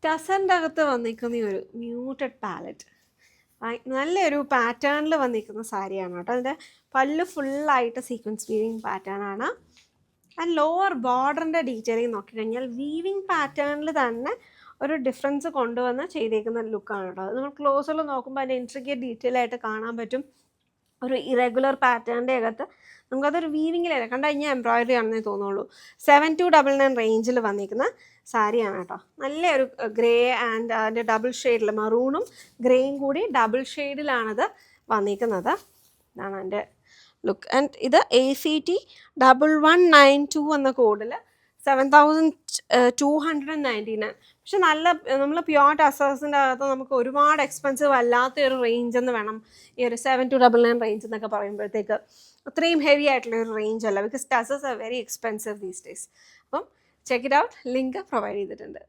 ടസറിൻ്റെ അകത്ത് വന്നിരിക്കുന്ന ഈ ഒരു മ്യൂട്ടഡ് പാലറ്റ് നല്ലൊരു പാറ്റേണിൽ വന്നിരിക്കുന്ന സാരിയാണ് കേട്ടോ. അതിൻ്റെ പല്ല് ഫുള്ളായിട്ട് സീക്വൻസ് വീവിങ് പാറ്റേൺ ആണ്. ആൻഡ് ലോവർ ബോർഡറിൻ്റെ ഡീറ്റെയിലിംഗ് നോക്കിക്കഴിഞ്ഞാൽ വീവിങ് പാറ്റേണിൽ തന്നെ ഒരു ഡിഫറൻസ് കൊണ്ടുവന്ന് ചെയ്തേക്കുന്ന ലുക്കാണ് കേട്ടോ. അത് നമ്മൾ ക്ലോസിൽ നോക്കുമ്പോൾ അതിൻ്റെ ഇൻട്രിക്കേറ്റ് ഡീറ്റെയിൽ ആയിട്ട് കാണാൻ പറ്റും. ഒരു ഇറഗുലർ പാറ്റേണിൻ്റെ അകത്ത് നമുക്കതൊരു വീവിങ്ങിലല്ല കണ്ടു കഴിഞ്ഞാൽ എംബ്രോയിഡറി ആണെന്നേ തോന്നുള്ളൂ. 7299 റേഞ്ചിൽ വന്നിരിക്കുന്ന സാരിയാണ് കേട്ടോ. നല്ലൊരു ഗ്രേ ആൻഡ് അതിൻ്റെ ഡബിൾ ഷെയ്ഡിൽ മറൂണും ഗ്രേയും കൂടി ഡബിൾ ഷെയ്ഡിലാണത് വന്നിരിക്കുന്നത്. ഇതാണ് എൻ്റെ ലുക്ക്. ആൻഡ് ഇത് ACT1192 എന്ന കോഡിൽ 7299. പക്ഷെ നല്ല നമ്മൾ പ്യോർ ടസേഴ്സിൻ്റെ അകത്ത് നമുക്ക് ഒരുപാട് എക്സ്പെൻസീവ് അല്ലാത്ത ഒരു റേഞ്ച് എന്ന് വേണം ഈ ഒരു 7299 റേഞ്ച് എന്നൊക്കെ പറയുമ്പോഴത്തേക്ക്. അത്രയും ഹെവി ആയിട്ടുള്ള ഒരു റേഞ്ച് അല്ല, because tasers are very expensive these days. അപ്പം check it out, link provide ചെയ്തിട്ടുണ്ട്.